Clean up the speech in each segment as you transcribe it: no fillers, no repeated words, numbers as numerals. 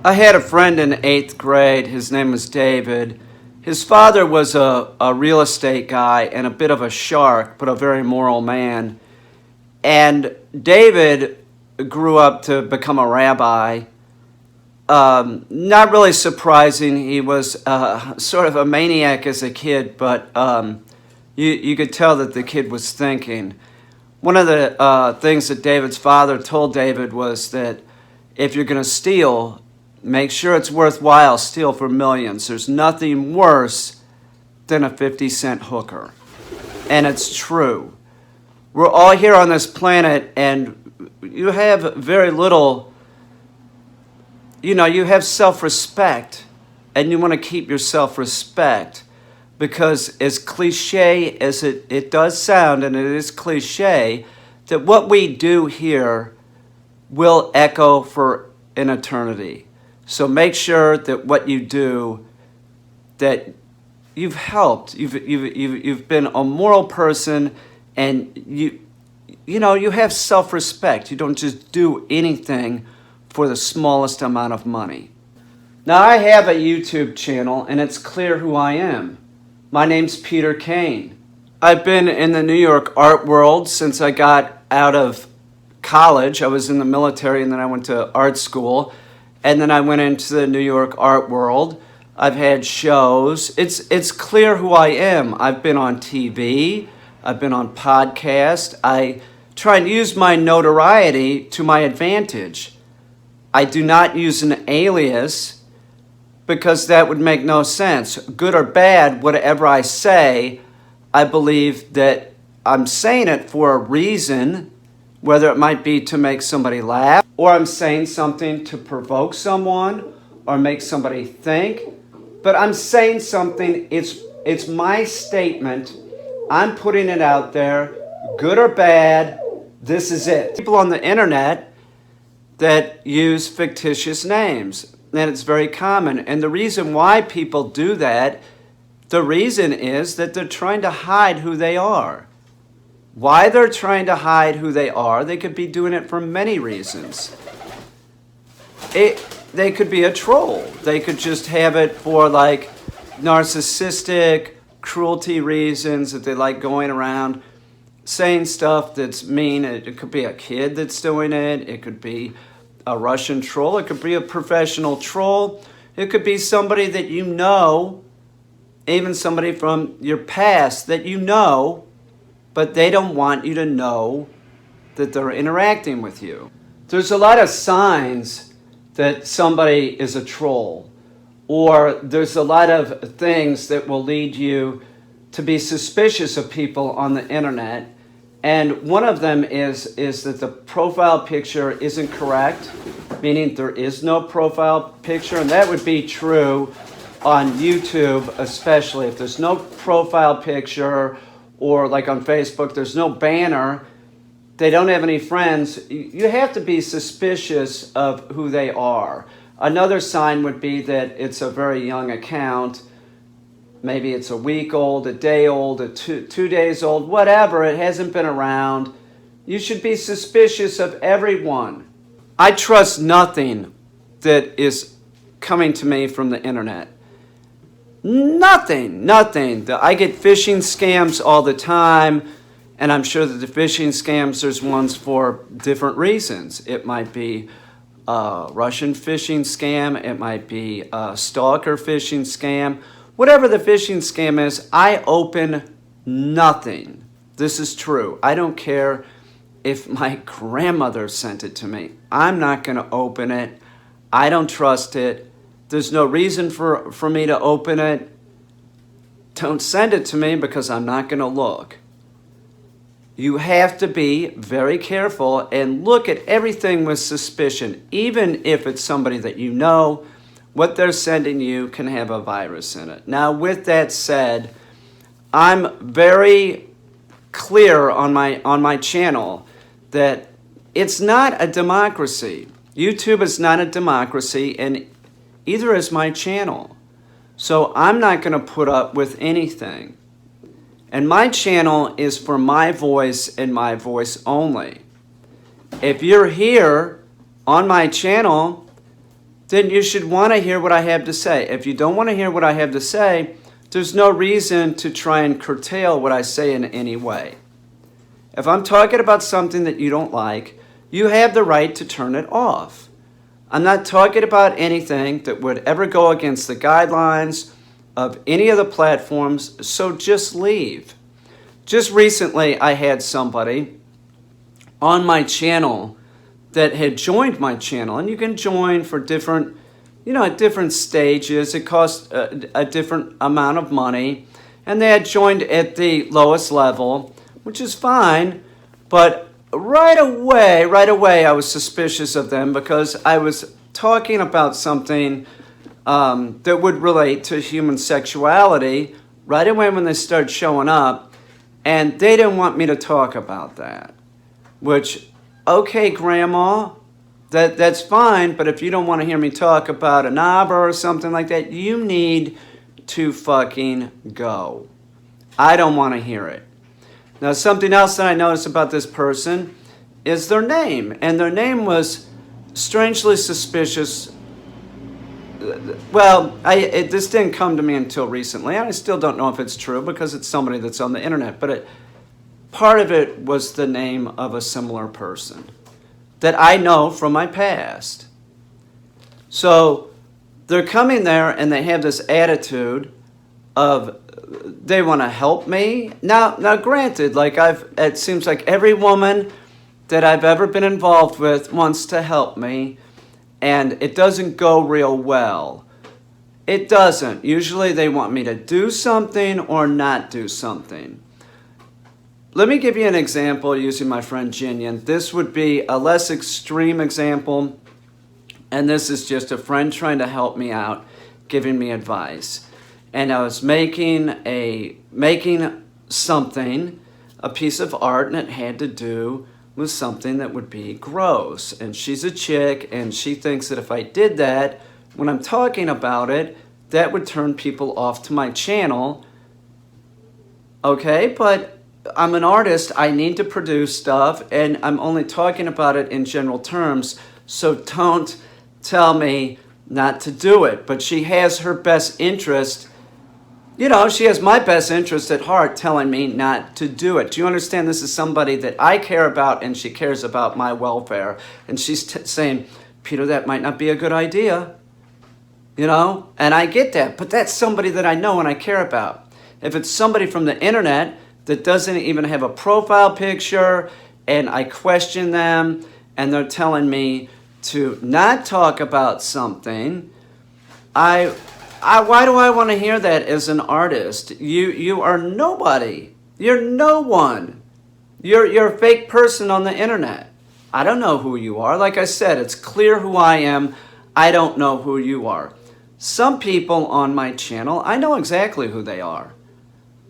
I had a friend in 8th grade. His name was David. His father was a real estate guy and a bit of a shark, but a very moral man. And David grew up to become a rabbi. Not really surprising. He was sort of a maniac as a kid, but you could tell that the kid was thinking. One of the things that David's father told David was that if you're going to steal, make sure it's worthwhile. Steal for millions. There's nothing worse than a 50-cent hooker. And it's true. We're all here on this planet, and you have very little, you have self-respect, and you want to keep your self-respect, because as cliche as it does sound, and it is cliche, that what we do here will echo for an eternity. So make sure that what you do, that you've helped, you've been a moral person, and you have self-respect. You don't just do anything for the smallest amount of money. Now, I have a YouTube channel, and it's clear who I am. My name's Peter Caine. I've been in the New York art world since I got out of college. I was in the military, and then I went to art school, and then I went into the New York art world. I've had shows. It's clear who I am. I've been on TV. I've been on podcasts. I try and use my notoriety to my advantage. I do not use an alias because that would make no sense. Good or bad, whatever I say, I believe that I'm saying it for a reason, whether it might be to make somebody laugh, or I'm saying something to provoke someone or make somebody think. But I'm saying something, it's my statement. I'm putting it out there, good or bad, this is it. People on the internet that use fictitious names, and it's very common. And the reason why people do that, the reason is that they're trying to hide who they are. Why they're trying to hide who they are, they could be doing it for many reasons. They could be a troll. They could just have it for like narcissistic, cruelty reasons, that they like going around saying stuff that's mean. It could be a kid that's doing it. It could be a Russian troll. It could be a professional troll. It could be somebody that you know, even somebody from your past that you know, but they don't want you to know that they're interacting with you. There's a lot of signs that somebody is a troll, or there's a lot of things that will lead you to be suspicious of people on the internet. And one of them is that the profile picture isn't correct, meaning there is no profile picture, and that would be true on YouTube especially. If there's no profile picture, or like on Facebook, there's no banner, they don't have any friends, you have to be suspicious of who they are. Another sign would be that it's a very young account. Maybe it's a week old, a day old, two days old, whatever. It hasn't been around. You should be suspicious of everyone. I trust nothing that is coming to me from the internet. Nothing. I get phishing scams all the time, and I'm sure that the phishing scams, there's ones for different reasons. It might be a Russian phishing scam. It might be a stalker phishing scam. Whatever the phishing scam is, I open nothing. This is true. I don't care if my grandmother sent it to me. I'm not going to open it. I don't trust it. There's no reason for me to open it. Don't send it to me because I'm not going to look. You have to be very careful and look at everything with suspicion, even if it's somebody that you know. What they're sending you can have a virus in it. Now, with that said, I'm very clear on my channel that it's not a democracy. YouTube is not a democracy, and either is my channel. So I'm not going to put up with anything. And my channel is for my voice and my voice only. If you're here on my channel, then you should want to hear what I have to say. If you don't want to hear what I have to say, there's no reason to try and curtail what I say in any way. If I'm talking about something that you don't like, you have the right to turn it off. I'm not talking about anything that would ever go against the guidelines of any of the platforms, so just leave. Just recently, I had somebody on my channel that had joined my channel, and you can join for different, at different stages. It costs a different amount of money, and they had joined at the lowest level, which is fine, but right away, I was suspicious of them because I was talking about something that would relate to human sexuality right away when they started showing up, and they didn't want me to talk about that. Which, okay, Grandma, that's fine, but if you don't want to hear me talk about a knob or something like that, you need to fucking go. I don't want to hear it. Now, something else that I noticed about this person is their name. And their name was strangely suspicious. Well, this didn't come to me until recently. And I still don't know if it's true because it's somebody that's on the internet. But part of it was the name of a similar person that I know from my past. So they're coming there and they have this attitude of they want to help me. Now, granted, it seems like every woman that I've ever been involved with wants to help me, and it doesn't go real well. It doesn't. Usually they want me to do something or not do something. Let me give you an example using my friend Jinian. This would be a less extreme example, and this is just a friend trying to help me out, giving me advice. And I was making something, a piece of art, and it had to do with something that would be gross. And she's a chick, and she thinks that if I did that, when I'm talking about it, that would turn people off to my channel. Okay, but I'm an artist. I need to produce stuff, and I'm only talking about it in general terms, so don't tell me not to do it. But she has her best interest. She has my best interest at heart telling me not to do it. Do you understand? This is somebody that I care about, and she cares about my welfare. And she's saying, Peter, that might not be a good idea. And I get that. But that's somebody that I know and I care about. If it's somebody from the internet that doesn't even have a profile picture, and I question them, and they're telling me to not talk about something, why do I want to hear that as an artist? You are nobody. You're no one. You're a fake person on the internet. I don't know who you are. Like I said, it's clear who I am. I don't know who you are. Some people on my channel, I know exactly who they are.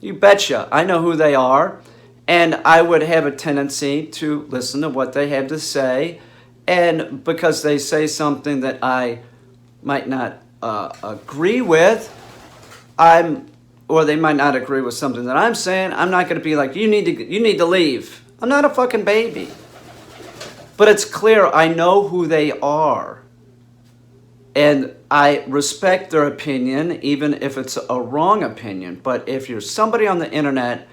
You betcha. I know who they are. And I would have a tendency to listen to what they have to say. And because they say something that I might not agree with, or they might not agree with something that I'm saying, I'm not going to be like, you need to leave. I'm not a fucking baby. But it's clear I know who they are. And I respect their opinion, even if it's a wrong opinion. But if you're somebody on the internet,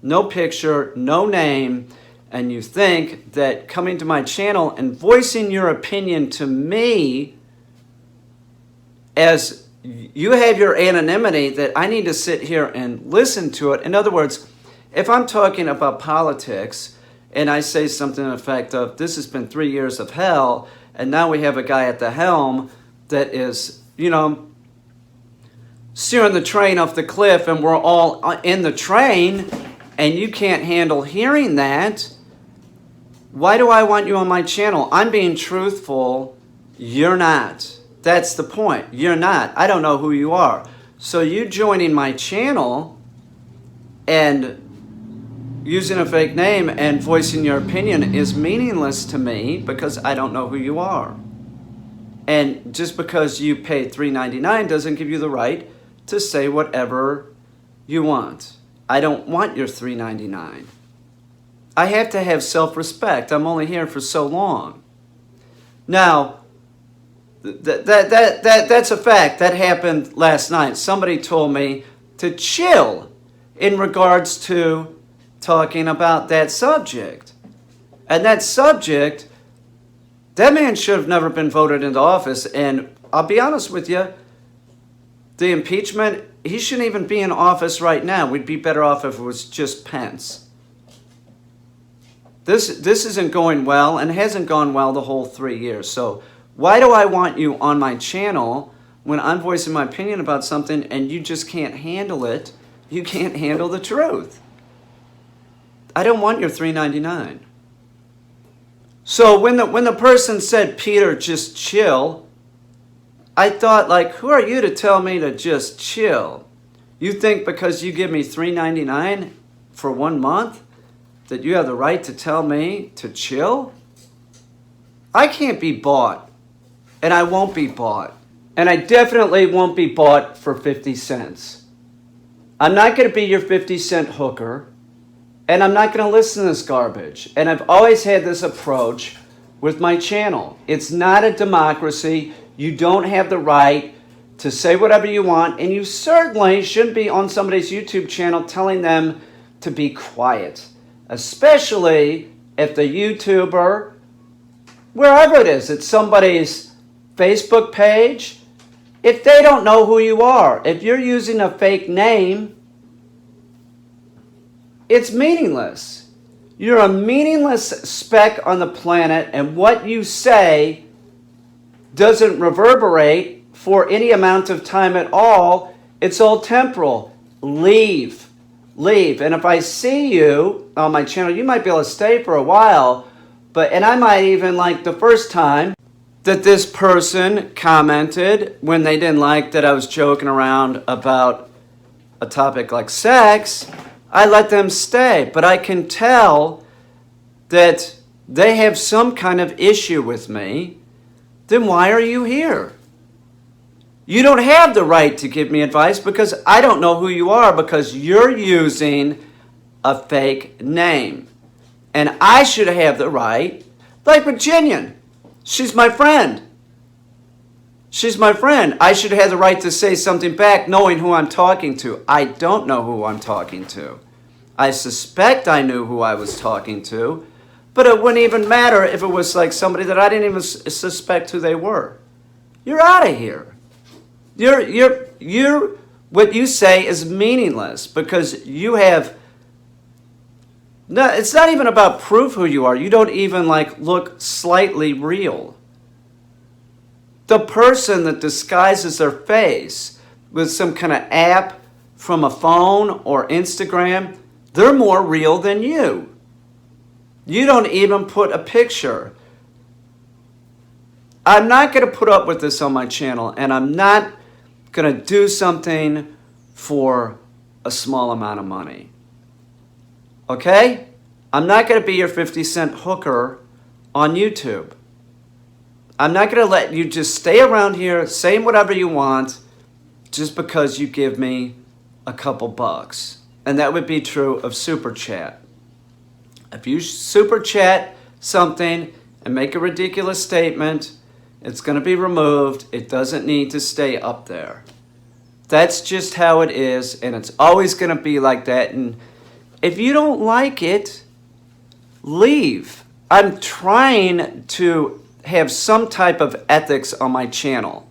no picture, no name, and you think that coming to my channel and voicing your opinion to me, as you have your anonymity, that I need to sit here and listen to it. In other words, if I'm talking about politics and I say something in effect of, this has been 3 years of hell, and now we have a guy at the helm that is, steering the train off the cliff, and we're all in the train, and you can't handle hearing that, why do I want you on my channel? I'm being truthful. You're not. That's the point. You're not. I don't know who you are. So you joining my channel and using a fake name and voicing your opinion is meaningless to me because I don't know who you are. And just because you paid $3.99 doesn't give you the right to say whatever you want. I don't want your $3.99. I have to have self-respect. I'm only here for so long. Now, That's a fact. That happened last night. Somebody told me to chill in regards to talking about that subject. And that subject, that man should have never been voted into office. And I'll be honest with you, the impeachment, he shouldn't even be in office right now. We'd be better off if it was just Pence. This isn't going well and hasn't gone well the whole 3 years. So why do I want you on my channel when I'm voicing my opinion about something and you just can't handle it? You can't handle the truth. I don't want your $3.99. So when the person said, Peter, just chill, I thought, like, who are you to tell me to just chill? You think because you give me $3.99 for 1 month that you have the right to tell me to chill? I can't be bought, and I won't be bought. And I definitely won't be bought for 50 cents. I'm not going to be your 50-cent hooker. And I'm not going to listen to this garbage. And I've always had this approach with my channel. It's not a democracy. You don't have the right to say whatever you want. And you certainly shouldn't be on somebody's YouTube channel telling them to be quiet. Especially if the YouTuber, wherever it is, it's somebody's Facebook page. If they don't know who you are, if you're using a fake name, it's meaningless. You're a meaningless speck on the planet, and what you say doesn't reverberate for any amount of time at all. It's all temporal. Leave. Leave. And if I see you on my channel, you might be able to stay for a while, and I might even, like the first time that this person commented when they didn't like that I was joking around about a topic like sex, I let them stay, but I can tell that they have some kind of issue with me. Then why are you here? You don't have the right to give me advice because I don't know who you are because you're using a fake name. And I should have the right, like Virginian. She's my friend. She's my friend. I should have the right to say something back knowing who I'm talking to. I don't know who I'm talking to. I suspect I knew who I was talking to, but it wouldn't even matter if it was like somebody that I didn't even suspect who they were. You're out of here. What you say is meaningless because you have, no, it's not even about proof who you are. You don't even like look slightly real. The person that disguises their face with some kind of app from a phone or Instagram, they're more real than you. You don't even put a picture. I'm not going to put up with this on my channel, and I'm not going to do something for a small amount of money. Okay? I'm not going to be your 50-cent hooker on YouTube. I'm not going to let you just stay around here saying whatever you want just because you give me a couple bucks. And that would be true of Super Chat. If you Super Chat something and make a ridiculous statement, it's going to be removed. It doesn't need to stay up there. That's just how it is, and it's always going to be like that. And if you don't like it, leave. I'm trying to have some type of ethics on my channel.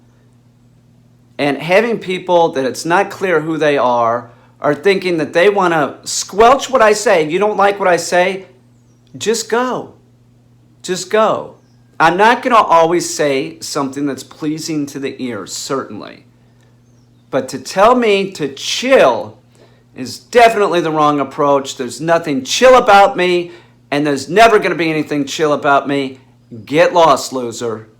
And having people that it's not clear who they are thinking that they want to squelch what I say. You don't like what I say? Just go. Just go. I'm not going to always say something that's pleasing to the ear, certainly. But to tell me to chill is definitely the wrong approach. There's nothing chill about me, and there's never going to be anything chill about me. Get lost, loser.